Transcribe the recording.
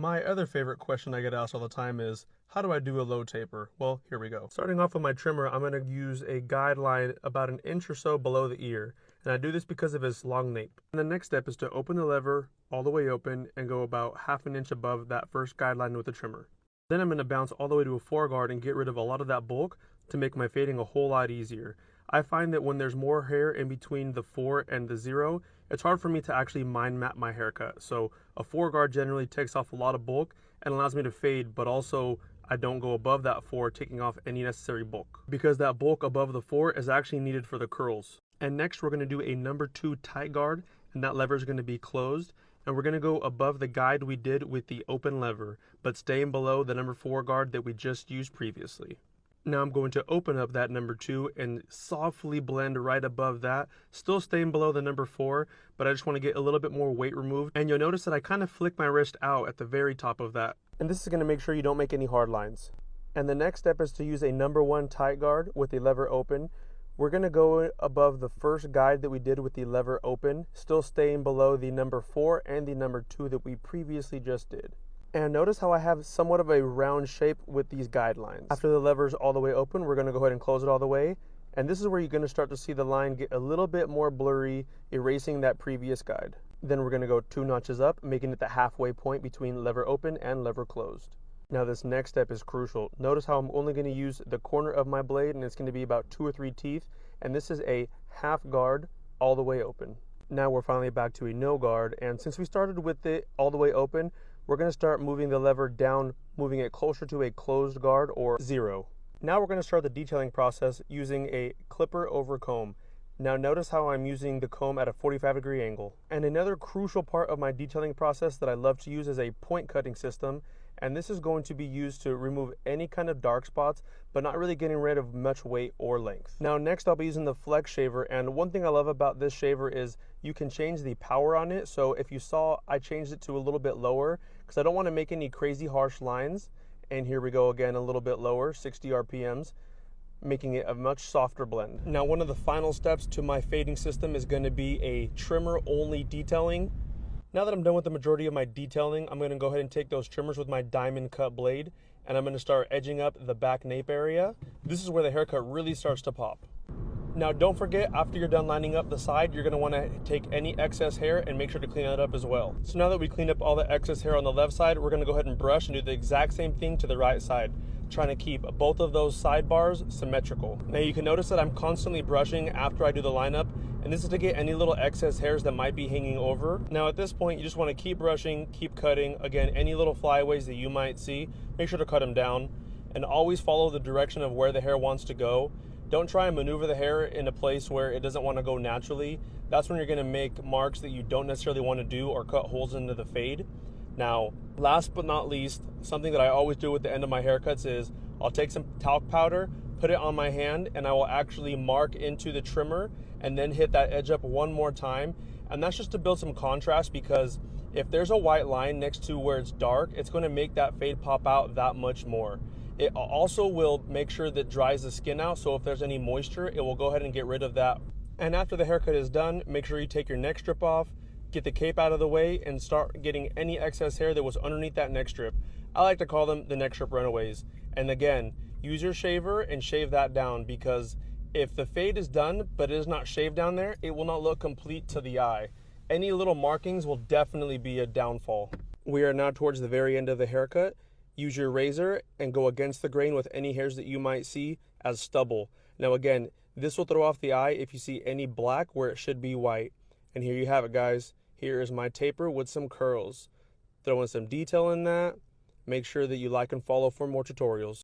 My other favorite question I get asked all the time is, how do I do a low taper? Well, here we go. Starting off with my trimmer, I'm going to use a guideline about an inch or so below the ear. And I do this because of its long nape. And the next step is to open the lever all the way open and go about half an inch above that first guideline with the trimmer. Then I'm going to bounce all the way to a foreguard and get rid of a lot of that bulk to make my fading a whole lot easier. I find that when there's more hair in between the 4 and the 0, it's hard for me to actually mind map my haircut. So a foreguard generally takes off a lot of bulk and allows me to fade, but also I don't go above that 4, taking off any necessary bulk, because that bulk above the 4 is actually needed for the curls. And next we're going to do a number 2 tight guard, and that lever is going to be closed. And we're going to go above the guide we did with the open lever, but staying below the number 4 guard that we just used previously. Now I'm going to open up that number 2 and softly blend right above that, still staying below the number 4, but I just want to get a little bit more weight removed. And you'll notice that I kind of flick my wrist out at the very top of that. And this is going to make sure you don't make any hard lines. And the next step is to use a number 1 tight guard with the lever open. We're going to go above the first guide that we did with the lever open, still staying below the number 4 and the number 2 that we previously just did. And notice how I have somewhat of a round shape with these guidelines. After the lever's all the way open, we're going to go ahead and close it all the way. And this is where you're going to start to see the line get a little bit more blurry, erasing that previous guide. Then we're going to go 2 notches up, making it the halfway point between lever open and lever closed. Now this next step is crucial. Notice how I'm only going to use the corner of my blade, and it's going to be about 2 or 3 teeth, and this is a half guard all the way open. Now we're finally back to a no guard, and since we started with it all the way open, we're going to start moving the lever down, moving it closer to a closed guard or 0. Now we're going to start the detailing process using a clipper over comb. Now notice how I'm using the comb at a 45-degree angle. And another crucial part of my detailing process that I love to use is a point cutting system. And this is going to be used to remove any kind of dark spots, but not really getting rid of much weight or length. Now next I'll be using the flex shaver, and one thing I love about this shaver is you can change the power on it. So if you saw, I changed it to a little bit lower because I don't want to make any crazy harsh lines. And here we go again, a little bit lower, 60 RPMs, making it a much softer blend. Now one of the final steps to my fading system is going to be a trimmer only detailing. Now that I'm done with the majority of my detailing, I'm going to go ahead and take those trimmers with my diamond cut blade, and I'm going to start edging up the back nape area. This is where the haircut really starts to pop. Now don't forget, after you're done lining up the side, you're going to want to take any excess hair and make sure to clean that up as well. So now that we cleaned up all the excess hair on the left side, we're going to go ahead and brush and do the exact same thing to the right side, trying to keep both of those sidebars symmetrical. Now you can notice that I'm constantly brushing after I do the lineup, and this is to get any little excess hairs that might be hanging over. Now at this point, you just want to keep brushing, keep cutting. Again, any little flyaways that you might see, make sure to cut them down, and always follow the direction of where the hair wants to go. Don't try and maneuver the hair in a place where it doesn't want to go naturally. That's when you're going to make marks that you don't necessarily want to do or cut holes into the fade. Now, last but not least, something that I always do at the end of my haircuts is I'll take some talc powder, put it on my hand, and I will actually mark into the trimmer and then hit that edge up one more time. And that's just to build some contrast, because if there's a white line next to where it's dark, it's going to make that fade pop out that much more. It also will make sure that it dries the skin out, so if there's any moisture, it will go ahead and get rid of that. And after the haircut is done, make sure you take your neck strip off, get the cape out of the way, and start getting any excess hair that was underneath that neck strip. I like to call them the neck strip runaways. And again, use your shaver and shave that down, because if the fade is done but it is not shaved down there, it will not look complete to the eye. Any little markings will definitely be a downfall. We are now towards the very end of the haircut. Use your razor and go against the grain with any hairs that you might see as stubble. Now again, this will throw off the eye if you see any black where it should be white. And here you have it, guys. Here is my taper with some curls. Throw in some detail in that. Make sure that you like and follow for more tutorials.